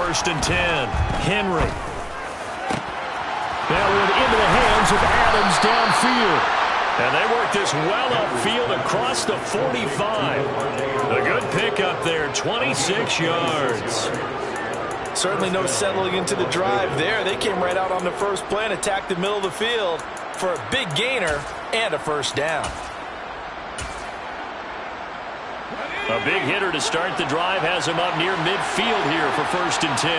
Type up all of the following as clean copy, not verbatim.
first and 10. Henry. That one into the hands of Adams downfield. And they work this well upfield across the 45. A good pickup there, 26 yards. Certainly no settling into the drive there. They came right out on the first play and attacked the middle of the field for a big gainer and a first down. A big hitter to start the drive has him up near midfield here for first and 10.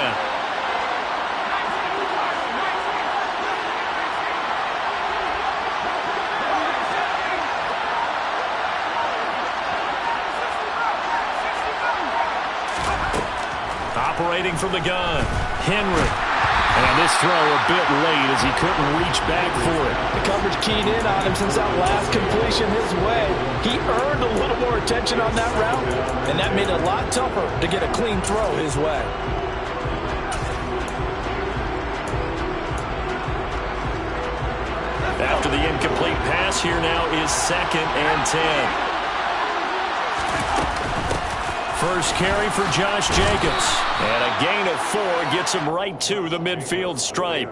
Operating from the gun, Henry. And this throw a bit late as he couldn't reach back for it. The coverage keyed in on him since that last completion his way. He earned a little more attention on that route, and that made it a lot tougher to get a clean throw his way. After the incomplete pass, here now is second and 10. First carry for Josh Jacobs. And a gain of 4 gets him right to the midfield stripe.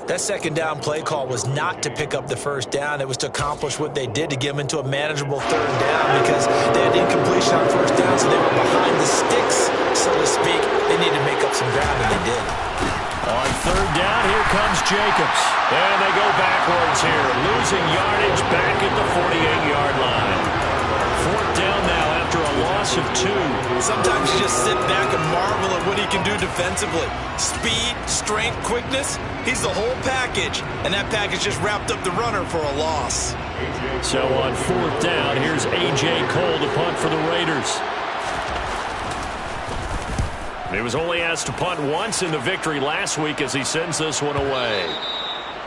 That second down play call was not to pick up the first down. It was to accomplish what they did to get them into a manageable third down because they had incompletion on first down, so they were behind the sticks, so to speak. They needed to make up some ground, and they did. On third down, here comes Jacobs. And they go backwards here, losing yardage back at the 48-yard line. Fourth down now after a loss of 2. Sometimes you just sit back and marvel at what he can do defensively. Speed, strength, quickness, he's the whole package. And that package just wrapped up the runner for a loss. So on fourth down, here's A.J. Cole to punt for the Raiders. He was only asked to punt once in the victory last week as he sends this one away.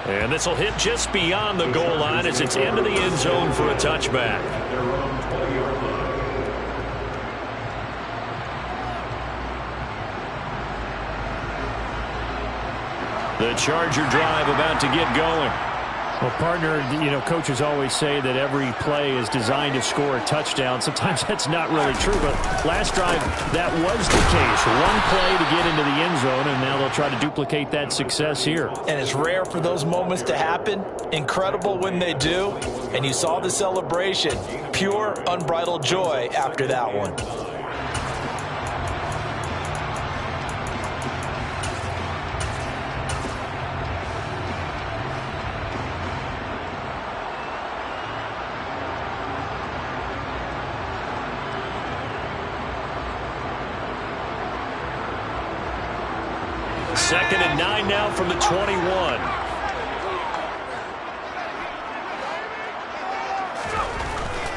And this will hit just beyond the goal line as it's into the end zone for a touchback. The Charger drive about to get going. Well, partner, coaches always say that every play is designed to score a touchdown. Sometimes that's not really true, but last drive, that was the case. One play to get into the end zone, and now they'll try to duplicate that success here. And it's rare for those moments to happen. Incredible when they do. And you saw the celebration. Pure, unbridled joy after that one. Second and 9 now from the 21.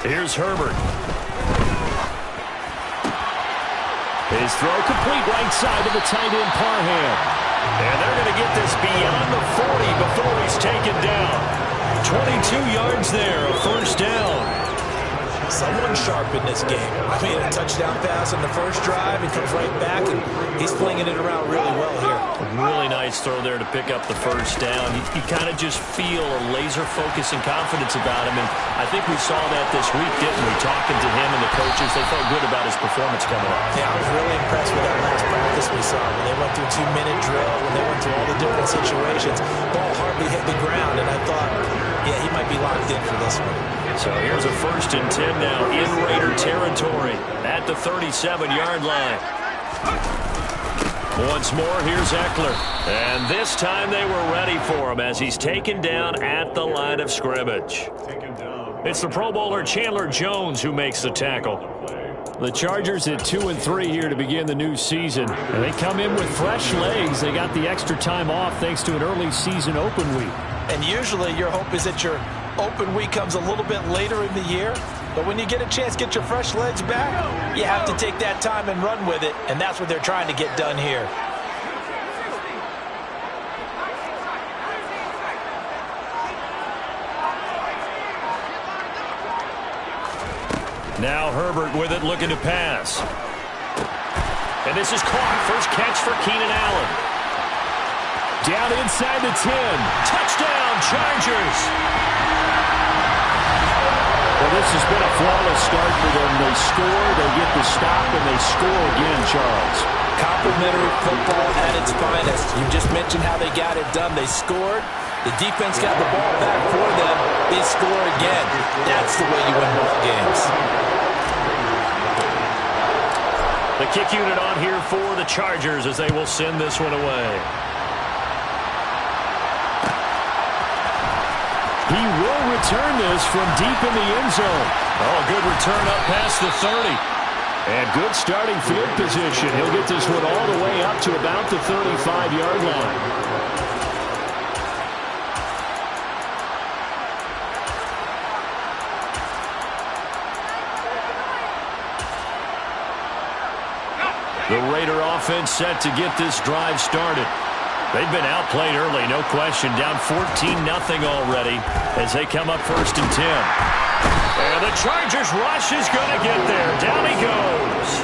Here's Herbert. His throw complete right side to the tight end Parham. And they're going to get this beyond the 40 before he's taken down. 22 yards there, a first down. Someone sharp in this game. I mean, a touchdown pass on the first drive. He comes right back, and he's flinging it around really well here. A really nice throw there to pick up the first down. You kind of just feel a laser focus and confidence about him, and I think we saw that this week, didn't we? Talking to him and the coaches, they felt good about his performance coming up. Yeah, I was really impressed with that last practice we saw. When they went through a 2-minute drill, when they went through all the different situations, ball hardly hit the ground, and I thought, yeah, he might be locked in for this one. So here's a first and 10 now in Raider territory at the 37-yard line. Once more, here's Eckler. And this time they were ready for him as he's taken down at the line of scrimmage. It's the Pro Bowler Chandler Jones who makes the tackle. The Chargers at 2-3 here to begin the new season. And they come in with fresh legs. They got the extra time off thanks to an early season open week. And usually your hope is that your open week comes a little bit later in the year. But when you get a chance to get your fresh legs back, you have to take that time and run with it. And that's what they're trying to get done here. Now Herbert with it, looking to pass. And this is caught. First catch for Keenan Allen. Down inside the 10. Touchdown, Chargers. Well, this has been a flawless start for them. They score, they get the stop, and they score again, Charles. Complimentary football at its finest. You just mentioned how they got it done. They scored. The defense got the ball back for them. They score again. That's the way you win ball games. The kick unit on here for the Chargers as they will send this one away. He will return this from deep in the end zone. Oh, good return up past the 30. And good starting field position. He'll get this one all the way up to about the 35-yard line. The Raider offense set to get this drive started. They've been outplayed early, no question. Down 14-0 already as they come up 1st and 10. And the Chargers rush is going to get there. Down he goes.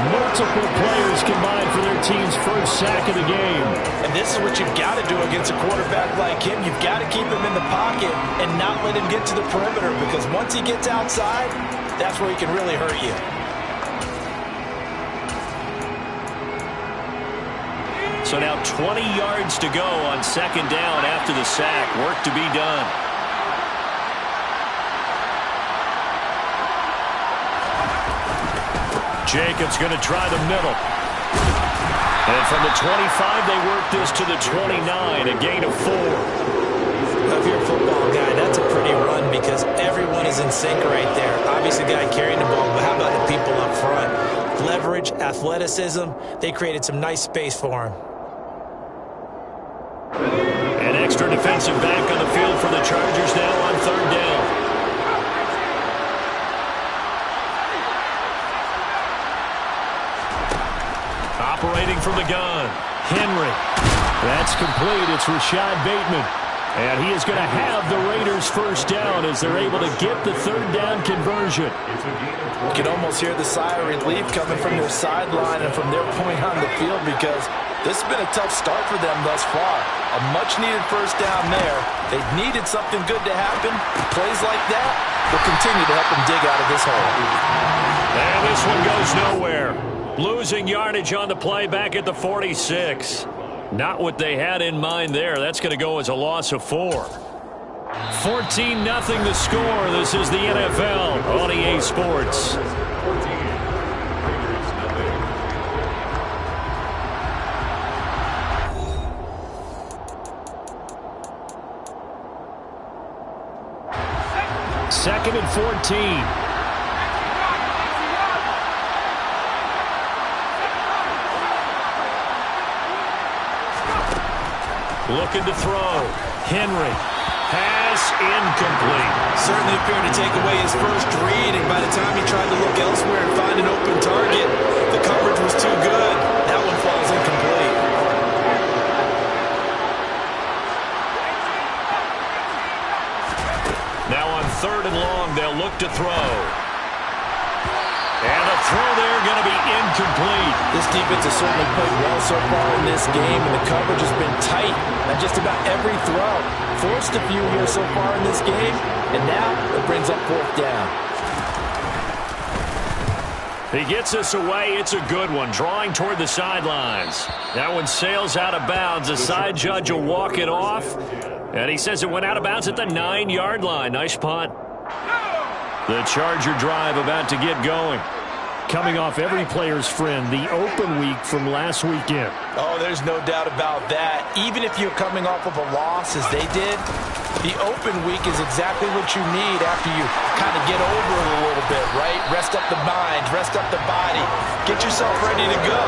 Multiple players combined for their team's first sack of the game. And this is what you've got to do against a quarterback like him. You've got to keep him in the pocket and not let him get to the perimeter, because once he gets outside, that's where he can really hurt you. So now 20 yards to go on 2nd down after the sack. Work to be done. Jacobs going to try the middle. And from the 25, they work this to the 29, a gain of 4. If you're a football guy, that's a pretty run because everyone is in sync right there. Obviously, the guy carrying the ball, but how about the people up front? Leverage, athleticism, they created some nice space for him. An extra defensive back on the field for the Chargers now on 3rd down. Operating from the gun. Henry. That's complete. It's Rashad Bateman. And he is going to have the Raiders' first down as they're able to get the 3rd down conversion. You can almost hear the sigh of relief coming from their sideline and from their point on the field, because this has been a tough start for them thus far. A much-needed first down there. They've needed something good to happen. Plays like that will continue to help them dig out of this hole. And this one goes nowhere. Losing yardage on the play back at the 46. Not what they had in mind there. That's going to go as a loss of 4. 14-0 the score. This is the NFL on EA Sports. Second and 14. Looking to throw. Henry. Pass incomplete. Certainly appeared to take away his first read, and by the time he tried to look elsewhere and find an open target, the coverage was too good. That one falls incomplete. Now on 3rd and long, they'll look to throw. And the throw there going to be incomplete. This defense has certainly played well so far in this game, and the coverage has been tight on just about every throw. Forced a few here so far in this game, and now it brings up 4th down. He gets us away. It's a good one. Drawing toward the sidelines. That one sails out of bounds. The side judge will walk it off. And he says it went out of bounds at the 9-yard line. Nice punt. The Charger drive about to get going. Coming off every player's friend, the open week from last weekend. Oh, there's no doubt about that. Even if you're coming off of a loss as they did, the open week is exactly what you need after you kind of get over it a little bit, right? Rest up the mind, rest up the body, get yourself ready to go.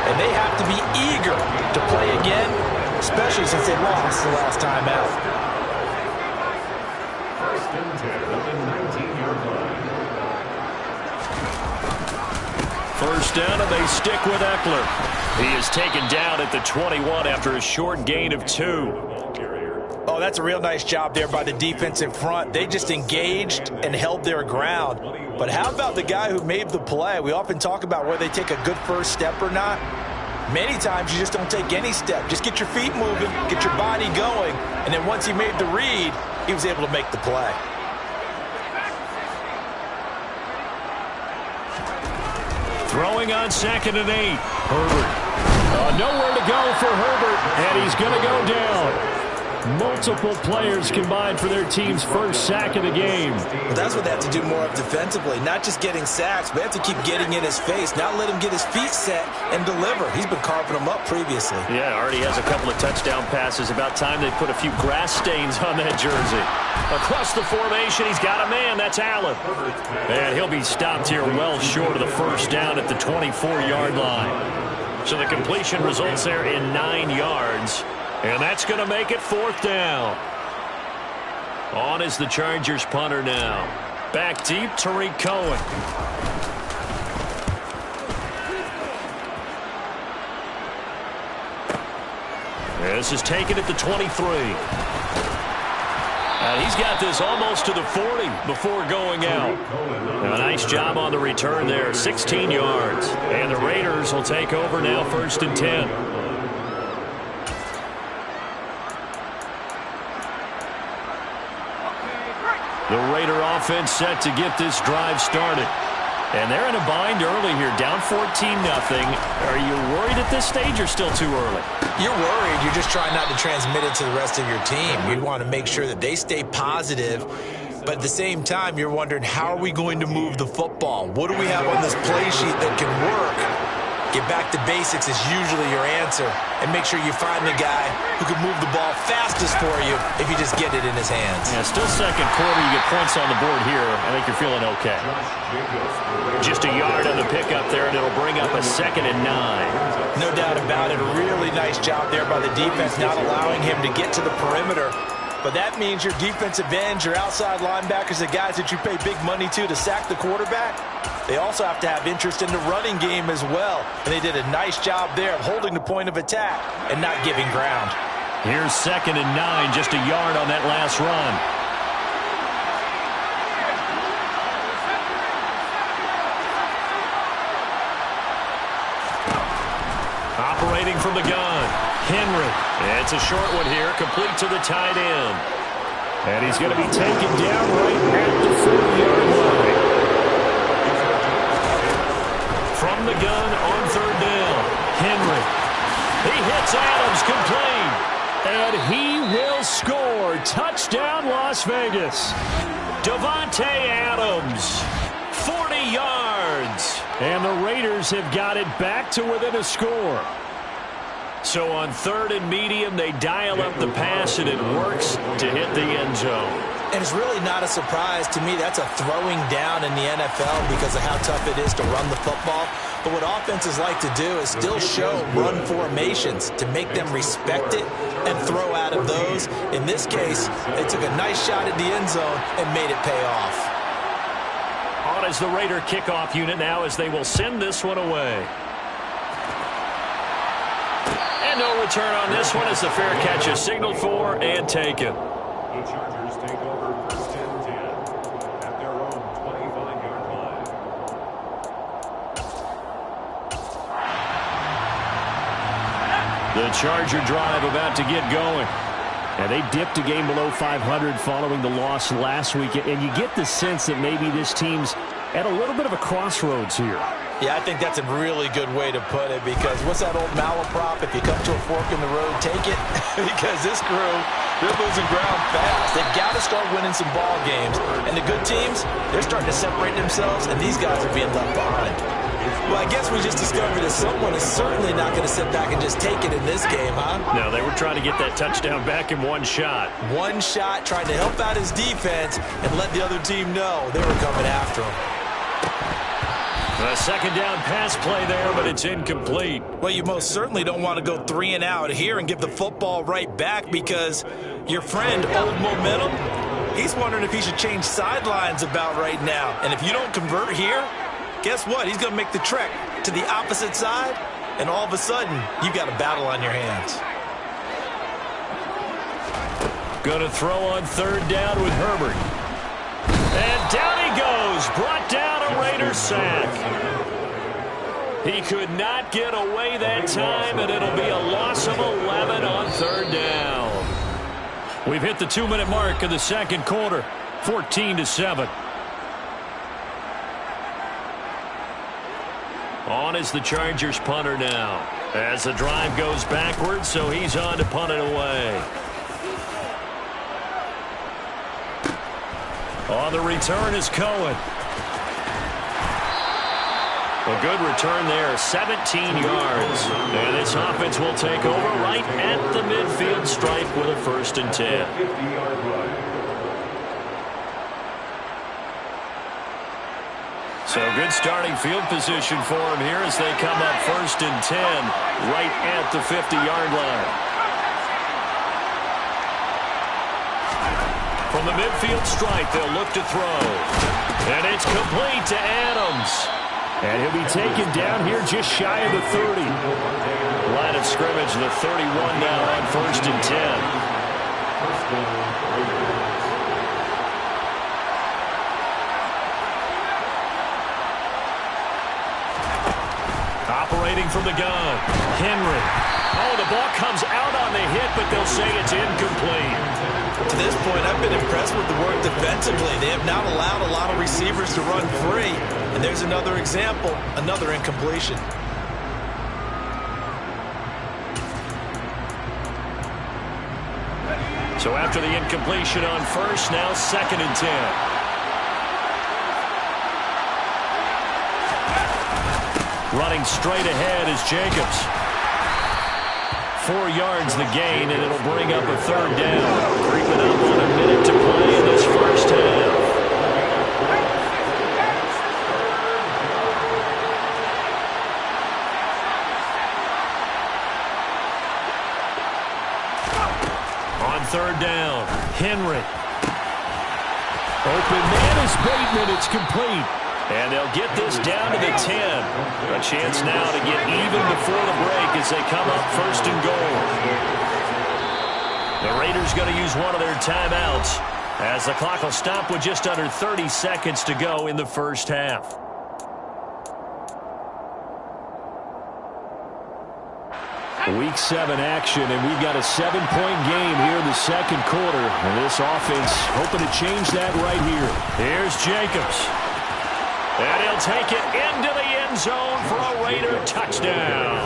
And they have to be eager to play again, especially since they lost the last time out. First down, and they stick with Eckler. He is taken down at the 21 after a short gain of 2. Oh, that's a real nice job there by the defensive front. They just engaged and held their ground. But how about the guy who made the play? We often talk about whether they take a good first step or not. Many times you just don't take any step. Just get your feet moving, get your body going, and then once he made the read, he was able to make the play. Throwing on 2nd and 8. Herbert. Nowhere to go for Herbert, and he's going to go down. Multiple players combined for their team's first sack of the game. Well, that's what they have to do more of defensively. Not just getting sacks, but they have to keep getting in his face. Not let him get his feet set and deliver. He's been carving them up previously. Yeah, already has a couple of touchdown passes. About time they put a few grass stains on that jersey. Across the formation, he's got a man. That's Allen. And he'll be stopped here well short of the first down at the 24-yard line. So the completion results there in 9 yards. And that's going to make it 4th down. On is the Chargers punter now. Back deep, Tariq Cohen. This is taken at the 23. And he's got this almost to the 40 before going out. A nice job on the return there, 16 yards. And the Raiders will take over now, 1st and 10. The Raider offense set to get this drive started. And they're in a bind early here, down 14-0. Are you worried at this stage or still too early? You're worried. You're just trying not to transmit it to the rest of your team. You want to make sure that they stay positive. But at the same time, you're wondering, how are we going to move the football? What do we have on this play sheet that can work? Get back to basics is usually your answer. And make sure you find the guy who can move the ball fastest for you if you just get it in his hands. Yeah, still second quarter. You get points on the board here. I think you're feeling okay. Just a yard on the pickup there, and it'll bring up a 2nd and 9. No doubt about it. A really nice job there by the defense, not allowing him to get to the perimeter. But that means your defensive ends, your outside linebackers, the guys that you pay big money to sack the quarterback, they also have to have interest in the running game as well. And they did a nice job there of holding the point of attack and not giving ground. Here's 2nd and 9, just a yard on that last run. Operating from the gun, Henry. It's a short one here, complete to the tight end. And he's going to be taken down right at the 40-yard line. From the gun on 3rd down, Henry. He hits Adams complete. And he will score. Touchdown, Las Vegas. Davante Adams, 40 yards. And the Raiders have got it back to within a score. So on 3rd and medium, they dial up the pass, and it works to hit the end zone. And it's really not a surprise to me. That's a throwing down in the NFL because of how tough it is to run the football. But what offenses like to do is still show run formations to make them respect it and throw out of those. In this case, they took a nice shot at the end zone and made it pay off. On is the Raider kickoff unit now as they will send this one away. And no return on this one as the fair catch is signaled for and taken. The Chargers take over 1st and 10 at their own 25-yard line. The Charger drive about to get going. And they dipped a game below 500 following the loss last week. And you get the sense that maybe this team's at a little bit of a crossroads here. Yeah, I think that's a really good way to put it because what's that old malaprop? If you come to a fork in the road, take it. Because this crew, they're losing ground fast. They've got to start winning some ball games. And the good teams, they're starting to separate themselves, and these guys are being left behind. Well, I guess we just discovered that someone is certainly not going to sit back and just take it in this game, huh? No, they were trying to get that touchdown back in one shot. One shot, trying to help out his defense and let the other team know they were coming after him. A 2nd down pass play there, but it's incomplete. Well, you most certainly don't want to go 3 and out here and give the football right back because your friend, Old Momentum, he's wondering if he should change sidelines about right now. And if you don't convert here, guess what? He's going to make the trek to the opposite side, and all of a sudden, you've got a battle on your hands. Going to throw on 3rd down with Herbert. And down he goes, brought down a Raiders sack. He could not get away that time, and it'll be a loss of 11 on 3rd down. We've hit the 2-minute mark of the 2nd quarter, 14-7. On is the Chargers punter now. As the drive goes backwards, so he's on to punt it away. On the return is Cohen. A good return there, 17 yards. And this offense will take over right at the midfield stripe with a 1st and 10. 50-yard line. So good starting field position for him here as they come up 1st and 10 right at the 50-yard line. From the midfield stripe, they'll look to throw. And it's complete to Adams. And he'll be taken down here just shy of the 30. Line of scrimmage, the 31 now on 1st and 10. Operating from the gun, Henry. Oh, the ball comes out on the hit, but they'll say it's incomplete. To this point, I've been impressed with the work defensively. They have not allowed a lot of receivers to run free. And there's another example, another incompletion. So after the incompletion on 1st, now 2nd and 10. Running straight ahead is Jacobs. 4 yards the gain, and it'll bring up a 3rd down. Creeping up on a minute to play in this 1st half. On 3rd down, Henry. Open man is Bateman. It's complete. And they'll get this down to the 10. A chance now to get even before the break as they come up 1st and goal. The Raiders going to use one of their timeouts as the clock will stop with just under 30 seconds to go in the 1st half. Week 7 action, and we've got a 7-point game here in the 2nd quarter. And this offense hoping to change that right here. Here's Jacobs. And he'll take it into the end zone for a Raider touchdown.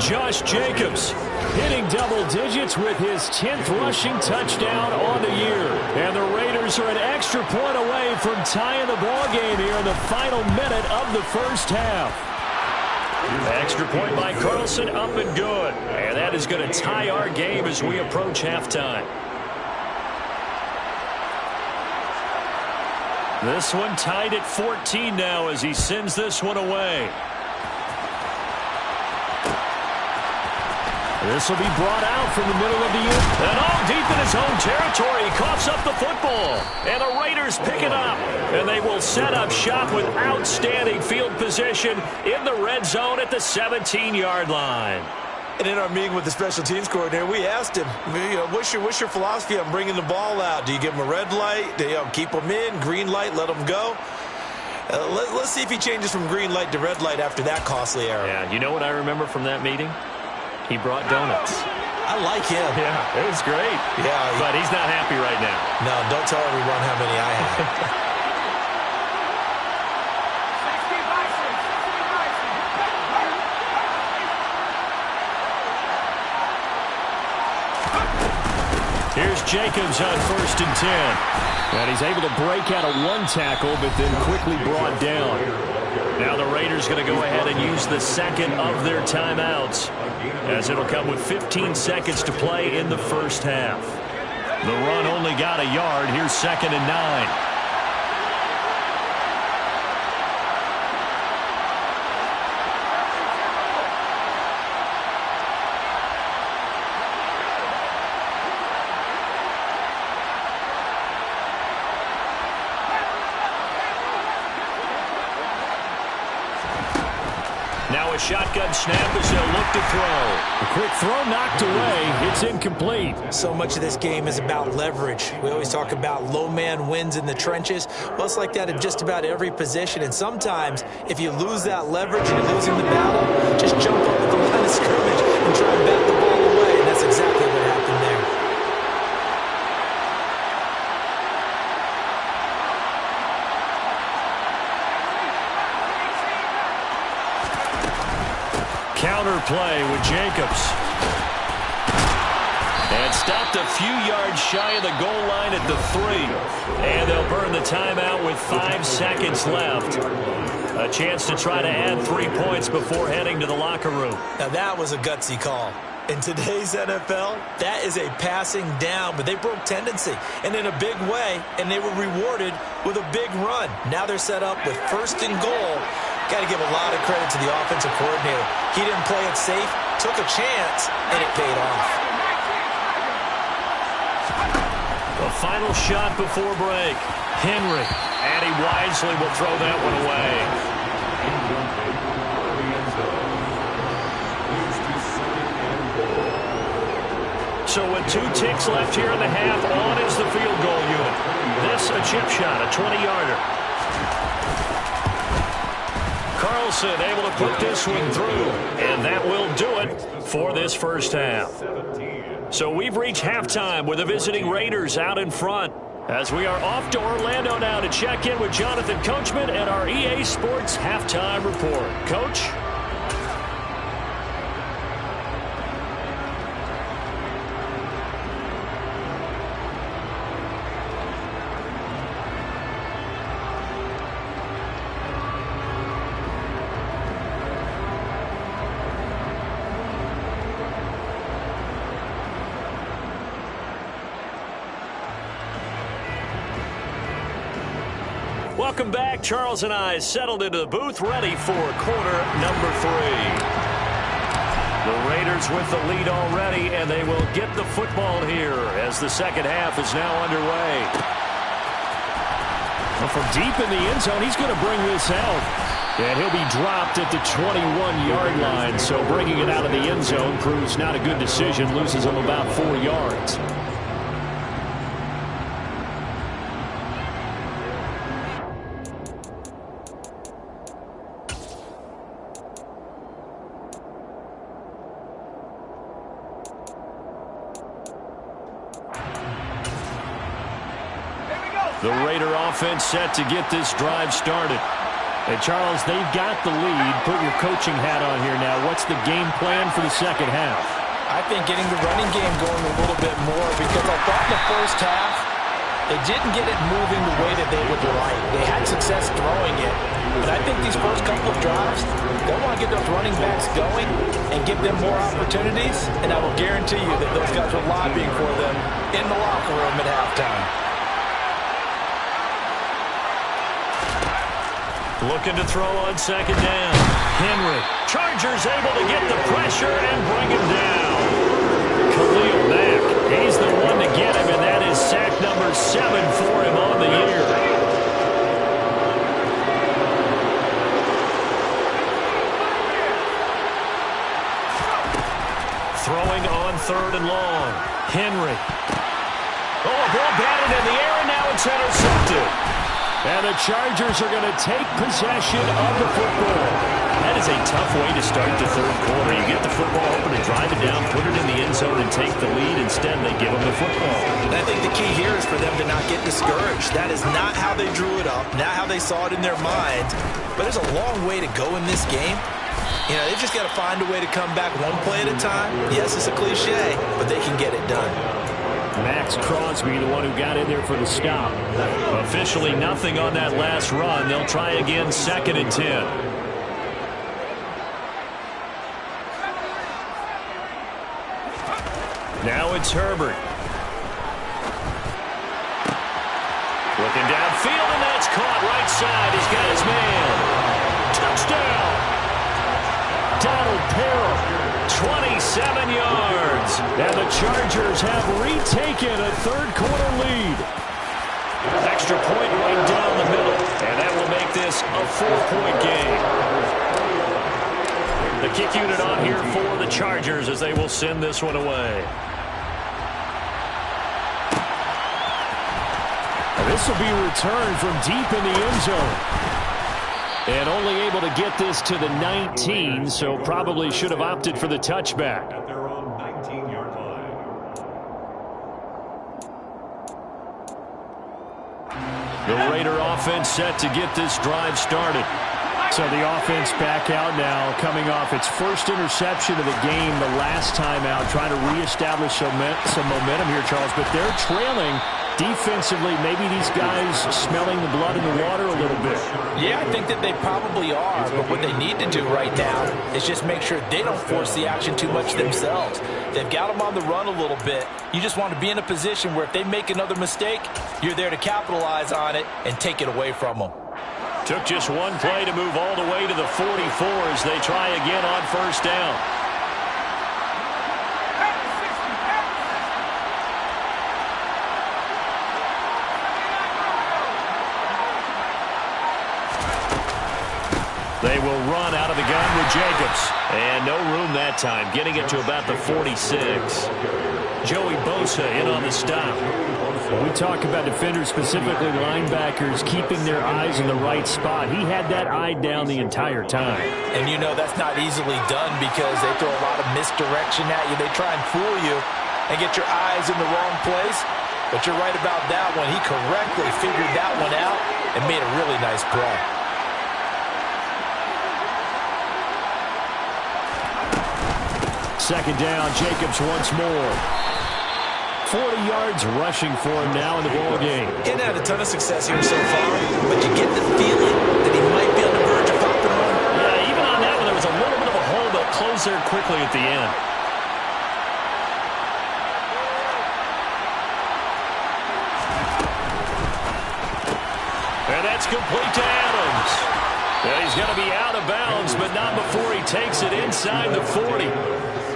Josh Jacobs hitting double digits with his 10th rushing touchdown on the year. And the Raiders are an extra point away from tying the ball game here in the final minute of the 1st half. Extra point by Carlson, up and good. And that is going to tie our game as we approach halftime. This one tied at 14 now as he sends this one away. This will be brought out from the middle of the end. And all deep in his own territory. He coughs up the football. And the Raiders pick it up. And they will set up shop with outstanding field position in the red zone at the 17-yard line. And in our meeting with the special teams coordinator, we asked him, what's your philosophy on bringing the ball out? Do you give him a red light? Do you keep him in? Green light, let him go? Let's see if he changes from green light to red light after that costly error. Yeah, you know what I remember from that meeting? He brought donuts. I like him. Yeah, it was great. Yeah, but he's not happy right now. No, don't tell everyone how many I have. Here's Jacobs on 1st and 10. And he's able to break out of one tackle, but then quickly brought down. Now the Raiders going to go ahead and use the 2nd of their timeouts, as it'll come with 15 seconds to play in the 1st half. The run only got a yard. Here's 2nd and 9. Now a shotgun snap as they'll look to throw. A quick throw knocked away. It's incomplete. So much of this game is about leverage. We always talk about low man wins in the trenches. Well, it's like that in just about every position. And sometimes, if you lose that leverage and you're losing the battle, just jump up at the line of scrimmage and try and bat the ball away. And that's exactly what happened there. play with Jacobs. And stopped a few yards shy of the goal line at the 3. And they'll burn the timeout with 5 seconds left. A chance to try to add 3 points before heading to the locker room. Now that was a gutsy call. In today's NFL, that is a passing down, but they broke tendency and in a big way, and they were rewarded with a big run. Now they're set up with 1st and goal. Got to give a lot of credit to the offensive coordinator. He didn't play it safe, took a chance, and it paid off. The final shot before break. Henry, and he wisely will throw that one away. So with 2 ticks left here in the half, on is the field goal unit. This a chip shot, a 20-yarder. Carlson able to put this one through, and that will do it for this first half. So we've reached halftime with the visiting Raiders out in front. As we are off to Orlando now to check in with Jonathan Coachman and our EA Sports Halftime Report. Coach? Welcome back. Charles and I settled into the booth, ready for quarter number 3. The Raiders with the lead already, and they will get the football here as the second half is now underway. Well, from deep in the end zone, he's going to bring this out. And he'll be dropped at the 21-yard line, so bringing it out of the end zone proves not a good decision, loses him about 4 yards. The Raider offense set to get this drive started. And, Charles, they've got the lead. Put your coaching hat on here now. What's the game plan for the second half? I think getting the running game going a little bit more, because I thought in the first half they didn't get it moving the way that they would like. They had success throwing it. But I think these first couple of drives, they want to get those running backs going and give them more opportunities. And I will guarantee you that those guys are lobbying for them in the locker room at halftime. Looking to throw on second down. Henry. Chargers able to get the pressure and bring him down. Khalil Mack. He's the one to get him, and that is sack number 7 for him on the year. Throwing on 3rd and long. Henry. Oh, a ball batted in the air, and now it's intercepted. And the Chargers are going to take possession of the football. That is a tough way to start the third quarter. You get the football open and drive it down, put it in the end zone, and take the lead. Instead, they give them the football. And I think the key here is for them to not get discouraged. That is not how they drew it up, not how they saw it in their mind. But there's a long way to go in this game. You know, they've just got to find a way to come back one play at a time. Yes, it's a cliche, but they can get it done. Max Crosby, the one who got in there for the stop. Officially nothing on that last run. They'll try again, 2nd and 10. Now it's Herbert. Looking downfield, and that's caught right side. He's got his man. Touchdown. Donald Parham. 27 yards. And the Chargers have retaken a third-quarter lead. Extra point right down the middle. And that will make this a 4-point game. The kick unit on here for the Chargers as they will send this one away. And this will be returned from deep in the end zone. And only able to get this to the 19, so probably should have opted for the touchback. At their own 19-yard line. The Raider offense set to get this drive started. So the offense back out now, coming off its first interception of the game the last time out, trying to reestablish some momentum here, Charles. But they're trailing defensively. Maybe these guys smelling the blood in the water a little bit. Yeah, I think that they probably are. But what they need to do right now is just make sure they don't force the action too much themselves. They've got them on the run a little bit. You just want to be in a position where if they make another mistake, you're there to capitalize on it and take it away from them. Took just one play to move all the way to the 44 as they try again on first down. They will run out of the gun with Jacobs. And no room that time, getting it to about the 46. Joey Bosa in on the stop. When we talk about defenders, specifically linebackers, keeping their eyes in the right spot, he had that eye down the entire time. And you know that's not easily done because they throw a lot of misdirection at you. They try and fool you and get your eyes in the wrong place. But you're right about that one. He correctly figured that one out and made a really nice play. Second down, Jacobs once more. 40 yards rushing for him now in the ball game. He hadn't had a ton of success here so far, but you get the feeling that he might be on the verge of popping one. Yeah, even on that one, there was a little bit of a hole, but closed there quickly at the end. And that's complete to Adams. And he's going to be out of bounds, but not before he takes it inside the 40.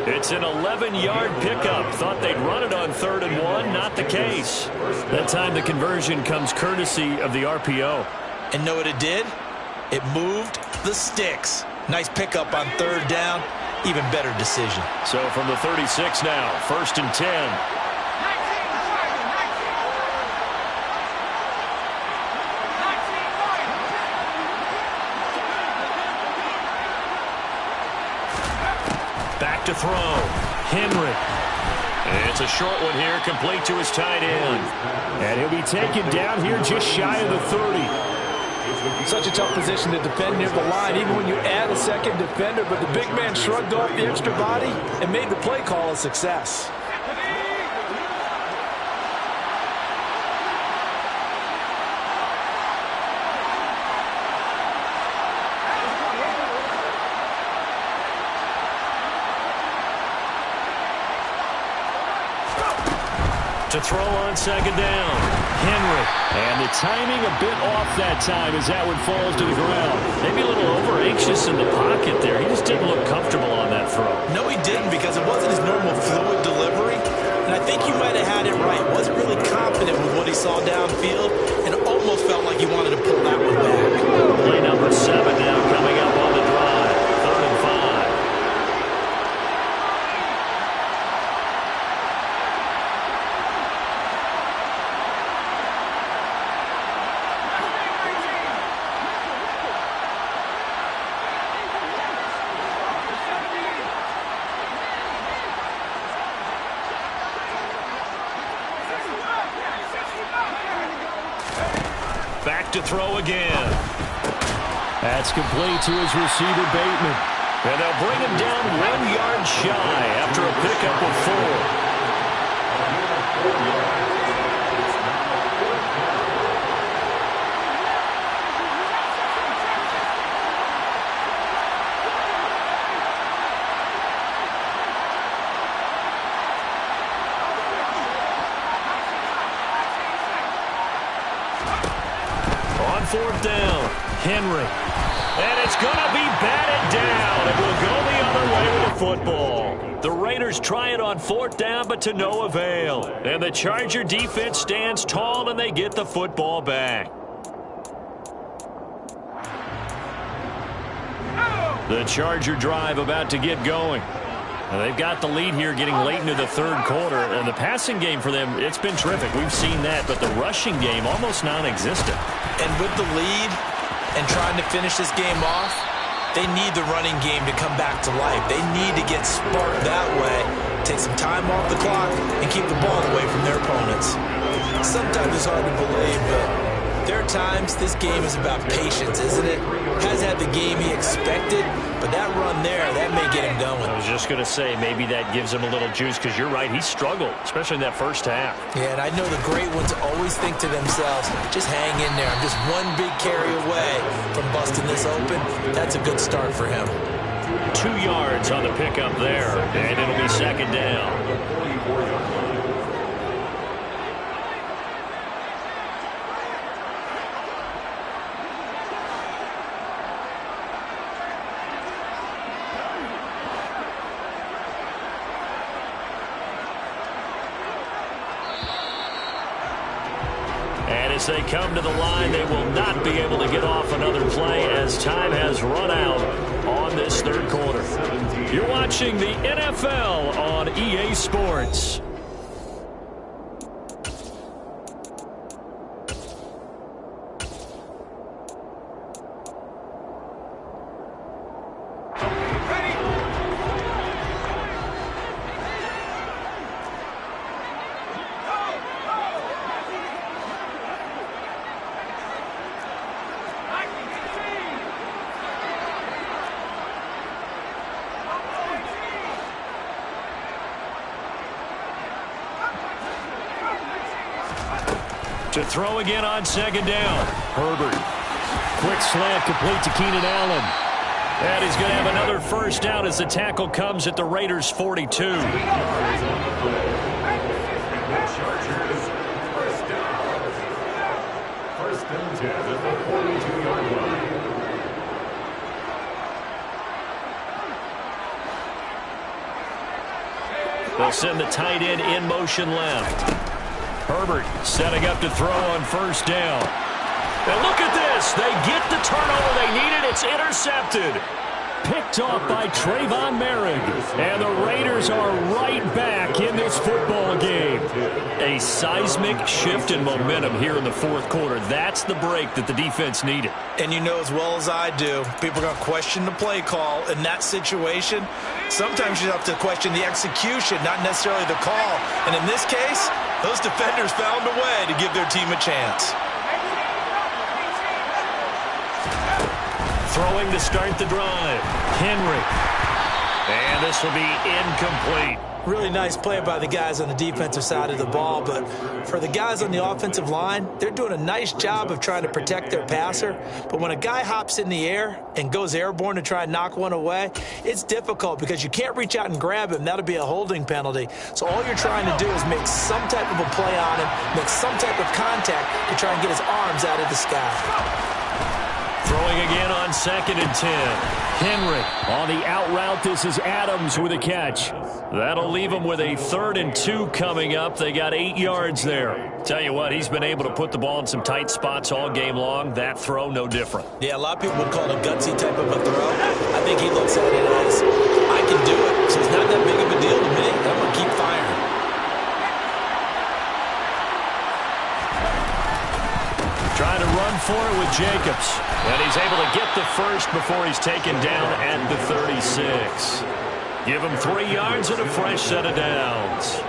It's an 11-yard pickup. Thought they'd run it on 3rd and 1. Not the case. That time the conversion comes courtesy of the RPO. And know what it did? It moved the sticks. Nice pickup on 3rd down. Even better decision. So from the 36 now, 1st and 10. To throw. Henry. And it's a short one here, complete to his tight end. And he'll be taken down here just shy of the 30. Such a tough position to defend near the line, even when you add a second defender. But the big man shrugged off the extra body and made the play call a success. To throw on 2nd down. Henry. And the timing a bit off that time as that one falls to the ground. Maybe a little over-anxious in the pocket there. He just didn't look comfortable on that throw. No, he didn't because it wasn't his normal fluid delivery. And I think you might have had it right. Wasn't really confident with what he saw downfield and almost felt like he wanted to pull that one back. Play number 7 now coming up on the drive. 3rd and 5. Back to throw again. That's complete to his receiver, Bateman. And they'll bring him down 1 yard shy after a pickup of 4. On 4th down, Henry. And it's going to be batted down. It will go the other way with the football. The Raiders try it on 4th down, but to no avail. And the Charger defense stands tall, and they get the football back. The Charger drive about to get going. Now they've got the lead here getting late into the 3rd quarter. And the passing game for them, it's been terrific. We've seen that. But the rushing game, almost non-existent. And with the lead and trying to finish this game off, they need the running game to come back to life. They need to get sparked that way, take some time off the clock, and keep the ball away from their opponents. Sometimes it's hard to believe, but There are times this game is about patience, isn't it? Hasn't had the game he expected, but that run there, that may get him going. I was just going to say, maybe that gives him a little juice, because you're right, he struggled, especially in that first half. Yeah, and I know the great ones always think to themselves, just hang in there. I'm just one big carry away from busting this open. That's a good start for him. 2 yards on the pickup there, and it'll be second down. And as they come to the line, they will not be able to get off another play as time has run out on this third quarter. You're watching the NFL on EA Sports. To throw again on second down. Herbert. Quick slant complete to Keenan Allen. And he's going to have another first down as the tackle comes at the Raiders' 42. Chargers, first and 10 at the 42-yard line. They'll send the tight end in motion left. Herbert setting up to throw on first down. And look at this. They get the turnover they needed. It's intercepted. Picked off by Trayvon Merrick. And the Raiders are right back in this football game. A seismic shift in momentum here in the fourth quarter. That's the break that the defense needed. And you know as well as I do, people are going to question the play call in that situation. Sometimes you have to question the execution, not necessarily the call. And in this case, those defenders found a way to give their team a chance. Throwing to start the drive. Henry. And this will be incomplete. Really nice play by the guys on the defensive side of the ball, but for the guys on the offensive line, they're doing a nice job of trying to protect their passer. But when a guy hops in the air and goes airborne to try and knock one away, it's difficult because you can't reach out and grab him. That'll be a holding penalty. So all you're trying to do is make some type of a play on him, make some type of contact to try and get his arms out of the sky. Throwing again on second and 10. Henry on the out route. This is Adams with a catch. That'll leave them with a 3rd and 2 coming up. They got 8 yards there. Tell you what, he's been able to put the ball in some tight spots all game long. That throw, no different. Yeah, a lot of people would call it a gutsy type of a throw. I think he looks at it as, I can do it, so it's not that big of a deal to me. I'm going to keep firing. Trying to run for it with Jacobs. And he's able to get the first before he's taken down at the 36. Give him 3 yards and a fresh set of downs.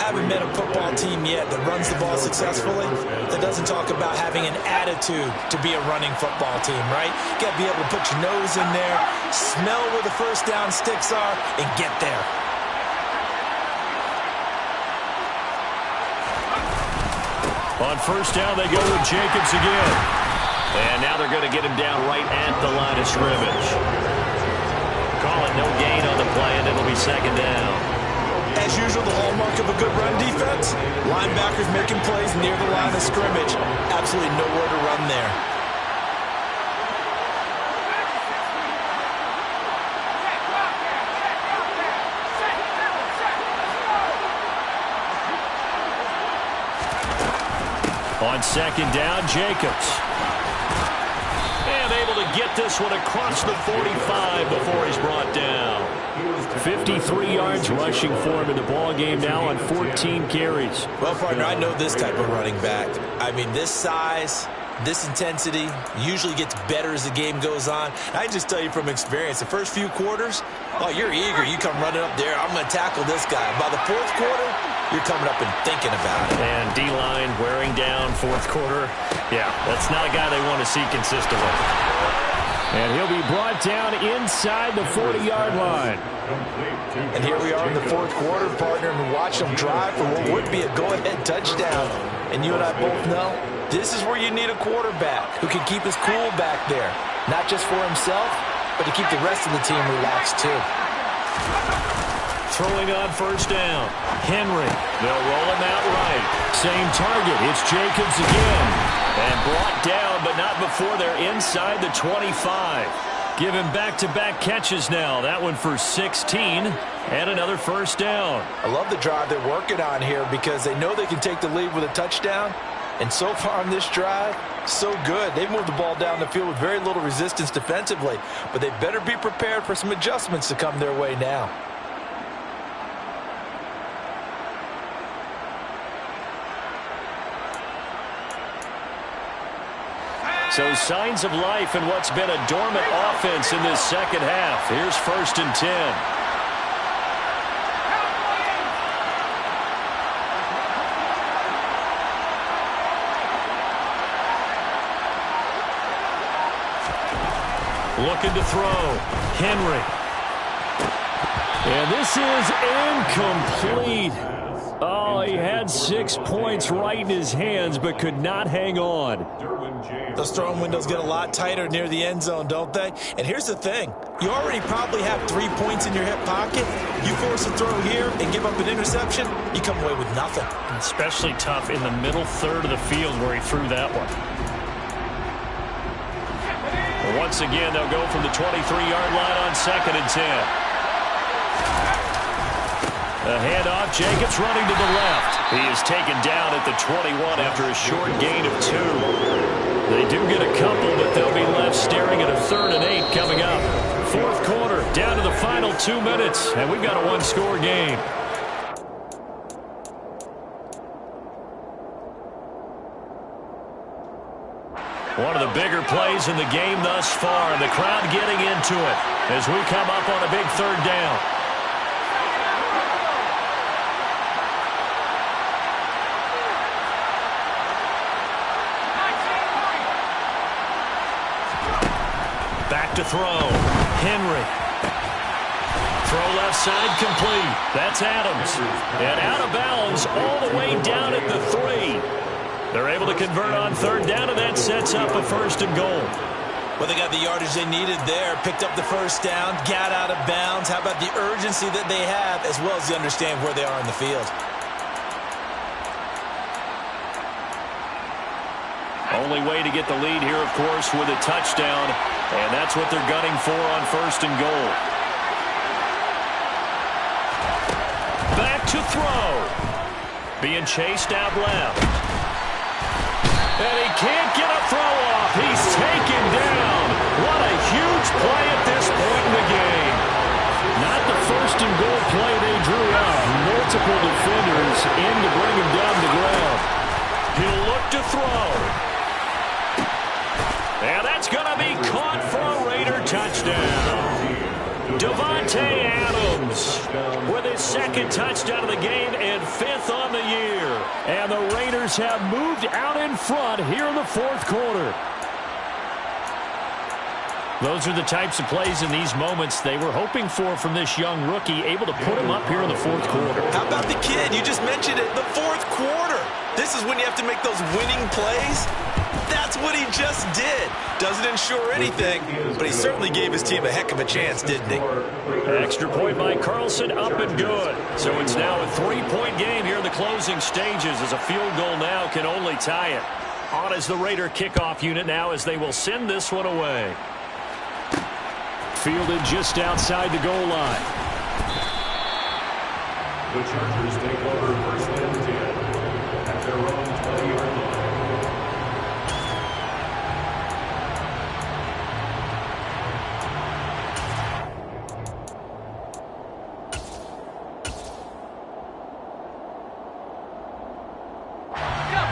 I haven't met a football team yet that runs the ball successfully that doesn't talk about having an attitude to be a running football team, right? You got to be able to put your nose in there, smell where the first down sticks are, and get there. On first down, they go with Jacobs again. And now they're going to get him down right at the line of scrimmage. Call it no gain on the play, and it'll be second down. As usual, the hallmark of a good run defense, linebackers making plays near the line of scrimmage. Absolutely nowhere to run there. On second down, Jacobs. And able to get this one across the 45 before he's brought down. 53 yards rushing for him in the ball game now on 14 carries. Well, partner, I know this type of running back. I mean, this size, this intensity usually gets better as the game goes on. I can just tell you from experience, the first few quarters, oh, you're eager. You come running up there, I'm going to tackle this guy. By the fourth quarter, you're coming up and thinking about it. And D-line wearing down for fourth quarter. Yeah, that's not a guy they want to see consistently. And he'll be brought down inside the 40-yard line. And here we are in the fourth quarter, partner, and watch them drive for what would be a go-ahead touchdown. And you and I both know this is where you need a quarterback who can keep his cool back there. Not just for himself, but to keep the rest of the team relaxed too. Throwing on first down. Henry. They'll roll him out right. Same target. It's Jacobs again. And brought down, but not before they're inside the 25. Give him back-to-back catches now. That one for 16 and another first down. I love the drive they're working on here because they know they can take the lead with a touchdown. And so far on this drive, so good. They've moved the ball down the field with very little resistance defensively. But they better be prepared for some adjustments to come their way now. So signs of life in what's been a dormant offense in this second half. Here's 1st and 10. Looking to throw. Henry. And this is incomplete. Oh, he had 6 points right in his hands, but could not hang on. Those throwing windows get a lot tighter near the end zone, don't they? And here's the thing. You already probably have 3 points in your hip pocket. You force a throw here and give up an interception, you come away with nothing. Especially tough in the middle third of the field where he threw that one. But once again, they'll go from the 23-yard line on 2nd and 10. A handoff, Jacobs running to the left. He is taken down at the 21 after a short gain of 2. They do get a couple, but they'll be left staring at a 3rd and 8 coming up. Fourth quarter, down to the final 2 minutes, and we've got a one-score game. One of the bigger plays in the game thus far, and the crowd getting into it as we come up on a big 3rd down. Back to throw. Henry. Throw left side complete. That's Adams. And out of bounds all the way down at the 3. They're able to convert on 3rd down, and that sets up a 1st and goal. Well, they got the yardage they needed there. Picked up the first down, got out of bounds. How about the urgency that they have, as well as they understand where they are in the field? Only way to get the lead here, of course, with a touchdown. And that's what they're gunning for on 1st and goal. Back to throw. Being chased out left. And he can't get a throw off. He's taken down. What a huge play at this point in the game. Not the 1st and goal play they drew up. Multiple defenders in to bring him down to the ground. He'll look to throw. And that's going to be caught for a Raider touchdown. Davante Adams with his 2nd touchdown of the game and 5th on the year. And the Raiders have moved out in front here in the 4th quarter. Those are the types of plays in these moments they were hoping for from this young rookie, able to put him up here in the 4th quarter. How about the kid? You just mentioned it, the 4th quarter. This is when you have to make those winning plays. That's what he just did. Doesn't ensure anything, but he certainly gave his team a heck of a chance, didn't he? Extra point by Carlson, up and good. So it's now a 3-point game here in the closing stages, as a field goal now can only tie it. On is the Raider kickoff unit now, as they will send this one away. Fielded just outside the goal line. The Chargers take over 1st and 10 at their own 20-yard line.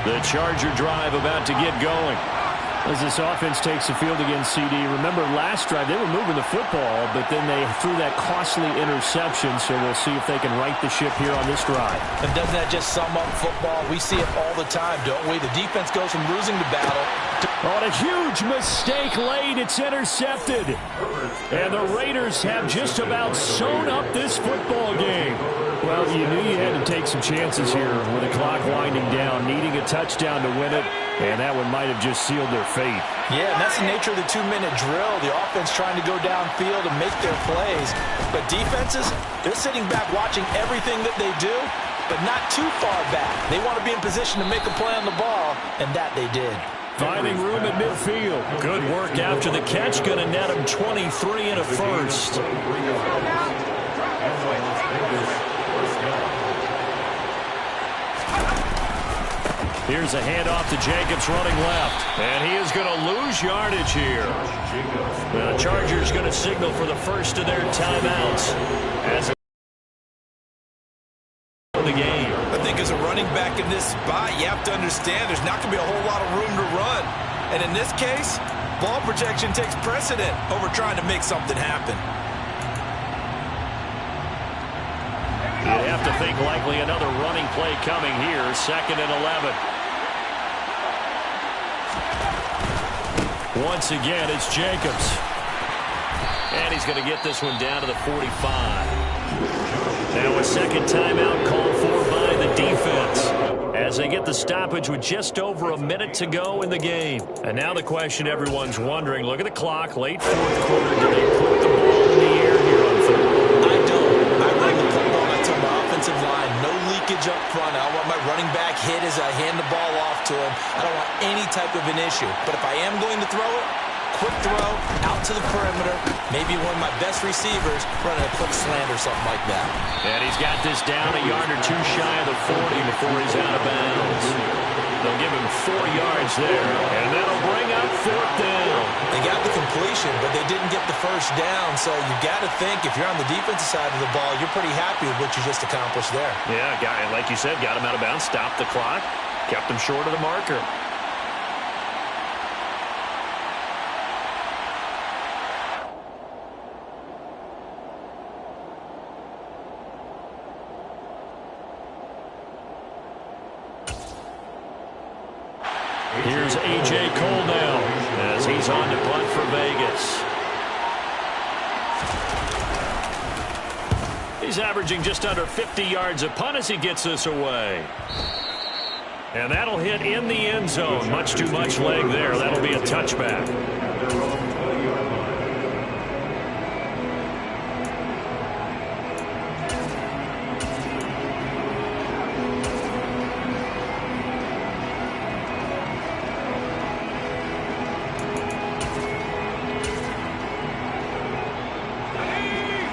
The Charger drive about to get going. As this offense takes the field against CD, remember last drive they were moving the football, but then they threw that costly interception, so we'll see if they can right the ship here on this drive. And doesn't that just sum up football? We see it all the time, don't we? The defense goes from losing the battle to... Oh, and a huge mistake late. It's intercepted. And the Raiders have just about sewn up this football game. Well, you knew you had to take some chances here with the clock winding down, needing a touchdown to win it, and that one might have just sealed their fate. Yeah, and that's the nature of the 2-minute drill. The offense trying to go downfield and make their plays. But defenses, they're sitting back watching everything that they do, but not too far back. They want to be in position to make a play on the ball, and that they did. Finding room at midfield. Good work after the catch. Going to net him 23 and a first. Here's a handoff to Jacobs running left. And he is going to lose yardage here. The Chargers going to signal for the first of their timeouts as the game. I think as a running back in this spot, you have to understand there's not going to be a whole lot of room to run. And in this case, ball protection takes precedent over trying to make something happen. You'd have to think likely another running play coming here. 2nd and 11. Once again, it's Jacobs. And he's going to get this one down to the 45. Now a second timeout called for by the defense as they get the stoppage with just over a minute to go in the game. And now the question everyone's wondering, look at the clock, late 4th quarter, do they put the ball in the air here on 3rd? I don't. I run the football. That's on my offensive line. No leakage up front. I want my running back hit as I hand the ball off to him. I don't want any type of an issue. But if I am going to throw it, quick throw, out to the perimeter, maybe one of my best receivers running a quick slant or something like that. And he's got this down a yard or two shy of the 40 before he's out of bounds. They'll give him 4 yards there, and that'll bring up 4th down. They got the completion, but they didn't get the first down, so you got to think if you're on the defensive side of the ball, you're pretty happy with what you just accomplished there. Yeah, like you said, got him out of bounds, stopped the clock, kept him short of the marker. Here's A.J. Cole now as he's on to punt for Vegas. He's averaging just under 50 yards a punt as he gets this away. And that'll hit in the end zone. Much too much leg there. That'll be a touchback.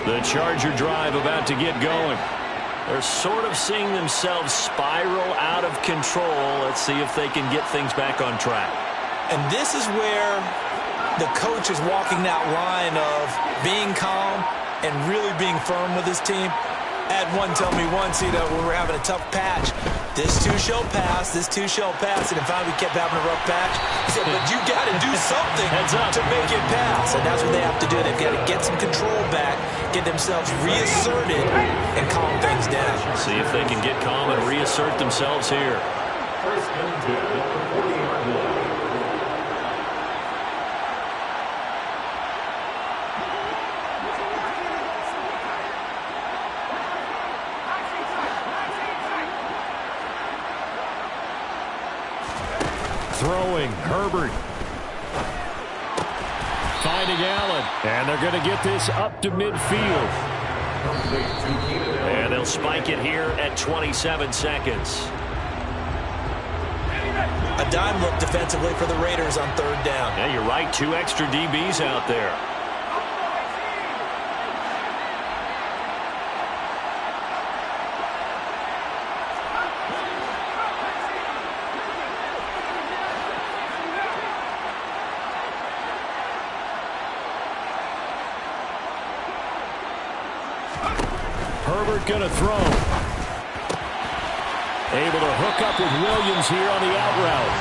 The Charger drive about to get going. They're sort of seeing themselves spiral out of control. Let's see if they can get things back on track. And this is where the coach is walking that line of being calm and really being firm with his team. Had one tell me once, when we were having a tough patch, this too shall pass, this too shall pass, and finally we kept having a rough patch. He said, but you got to do something to make it pass, and that's what they have to do. They've got to get some control back, get themselves reasserted, and calm things down. See if they can get calm and reassert themselves here. First and 10, 40-yard line. Throwing, Herbert. Finding Allen. And they're going to get this up to midfield. And they'll spike it here at 27 seconds. A dime look defensively for the Raiders on 3rd down. Yeah, you're right. 2 extra DBs out there. Herbert going to throw. Able to hook up with Williams here on the out route.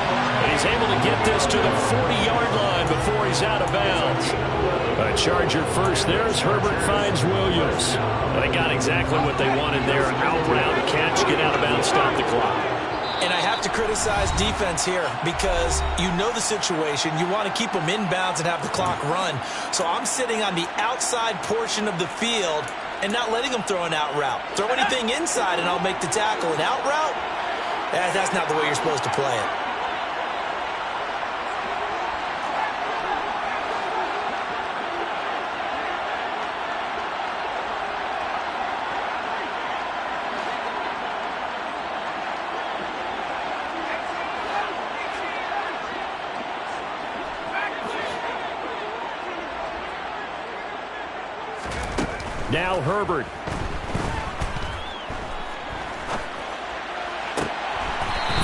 And he's able to get this to the 40-yard line before he's out of bounds. A Charger first there as Herbert finds Williams. They got exactly what they wanted there. Out route, catch, get out of bounds, stop the clock. And I have to criticize defense here because you know the situation. You want to keep them inbounds and have the clock run. So I'm sitting on the outside portion of the field and not letting them throw an out route. Throw anything inside and I'll make the tackle. An out route? That's not the way you're supposed to play it. Now Herbert.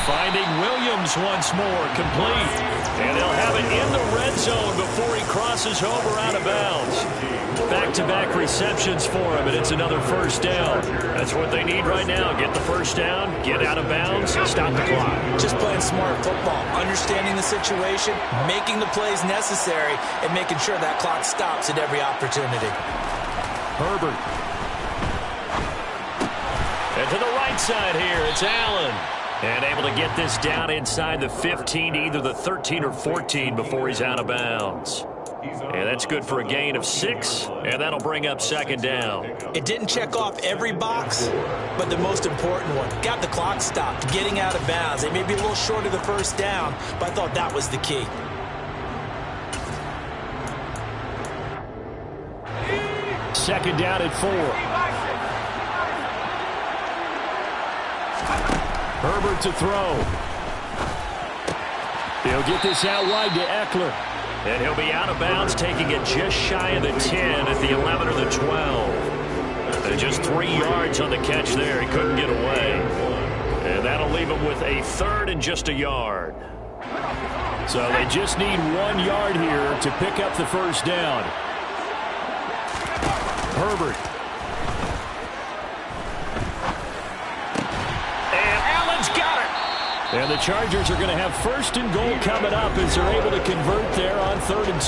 Finding Williams once more, complete. And they'll have it in the red zone before he crosses over out of bounds. Back-to-back receptions for him, and it's another first down. That's what they need right now. Get the first down, get out of bounds, stop the clock. Just playing smart football, understanding the situation, making the plays necessary, and making sure that clock stops at every opportunity. Herbert. And to the right side here, it's Allen. And able to get this down inside the 15, either the 13 or 14 before he's out of bounds. And that's good for a gain of 6, and that'll bring up second down. It didn't check off every box, but the most important one. Got the clock stopped, getting out of bounds. They may be a little short of the first down, but I thought that was the key. Second down at 4. Herbert to throw. He'll get this out wide to Eckler. And he'll be out of bounds, taking it just shy of the 10 at the 11 or the 12. And just 3 yards on the catch there. He couldn't get away. And that'll leave him with a third and just a yard. So they just need 1 yard here to pick up the first down. Herbert. And Allen's got it. And the Chargers are going to have first and goal coming up as they're able to convert there on 3rd and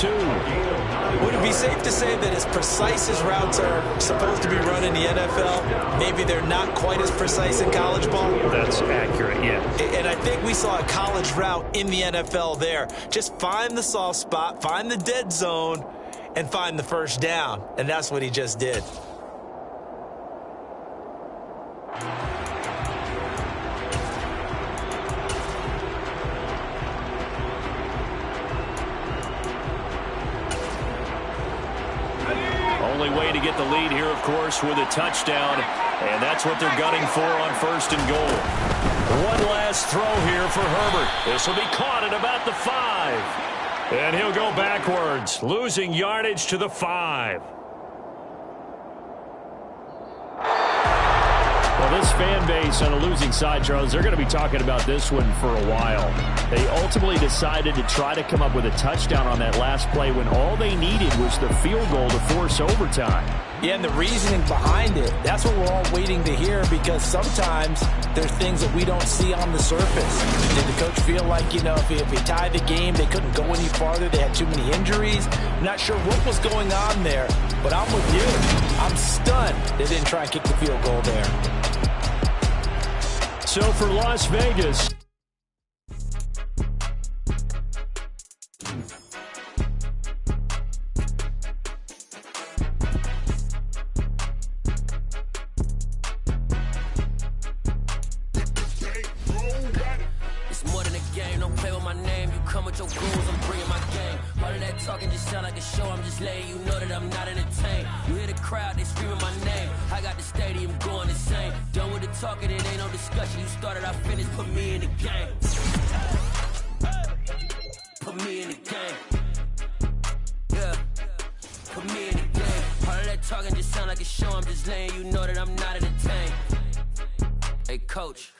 2. Would it be safe to say that as precise as routes are supposed to be run in the NFL, maybe they're not quite as precise in college ball? That's accurate, yeah. And I think we saw a college route in the NFL there. Just find the soft spot, find the dead zone, and find the first down. And that's what he just did. Only way to get the lead here, of course, with a touchdown. And that's what they're gunning for on 1st and goal. One last throw here for Herbert. This will be caught at about the 5. And he'll go backwards, losing yardage to the 5. Well, this fan base on a losing side, Charles, they're going to be talking about this one for a while. They ultimately decided to try to come up with a touchdown on that last play when all they needed was the field goal to force overtime. Yeah, and the reasoning behind it, that's what we're all waiting to hear, because sometimes there's things that we don't see on the surface. Did the coach feel like, you know, if he tied the game, they couldn't go any farther, they had too many injuries? I'm not sure what was going on there, but I'm with you. I'm stunned they didn't try and kick the field goal there. So for Las Vegas, it's more than a game, don't play with my name. You come with your goals, I'm bringing my game. All of that talking just sound like a show, I'm just letting you know that I'm not entertained. You hear the crowd, they screaming my name. I got the stadium going insane. Done with the talking, it ain't no discussion. You started, I finished, put me in the game. Put me in the game. Yeah, put me in the game. All of that talking just sound like a show, I'm just letting you know that I'm not entertained. Hey coach,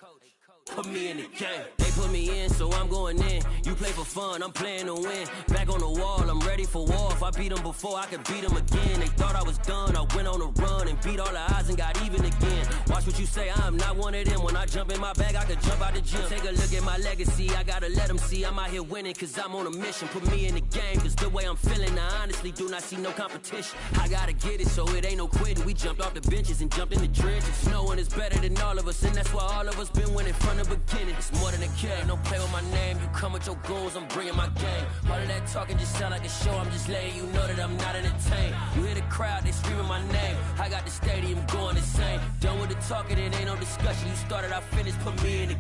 put me in the game. They put me in, so I'm going in. You play for fun, I'm playing to win. Back on the wall, I'm ready for war. If I beat them before, I could beat them again. They thought I was done, I went on a run and beat all the odds and got even again. Watch what you say, I'm not one of them. When I jump in my bag, I could jump out the gym. Take a look at my legacy, I gotta let them see I'm out here winning, cause I'm on a mission. Put me in the game, cause the way I'm feeling, I honestly do not see no competition. I gotta get it, so it ain't no quitting. We jumped off the benches and jumped in the trenches. No one is better than all of us, and that's why all of us been winning from the beginning. It's more than a game, don't play with my name. You come with your goons, I'm bringing my game. All of that talking just sound like a show, I'm just letting you know that I'm not entertained. You hear the crowd, they screaming my name. I got the stadium going insane. Done with the talking, it ain't no discussion. You started, I finished, put me in the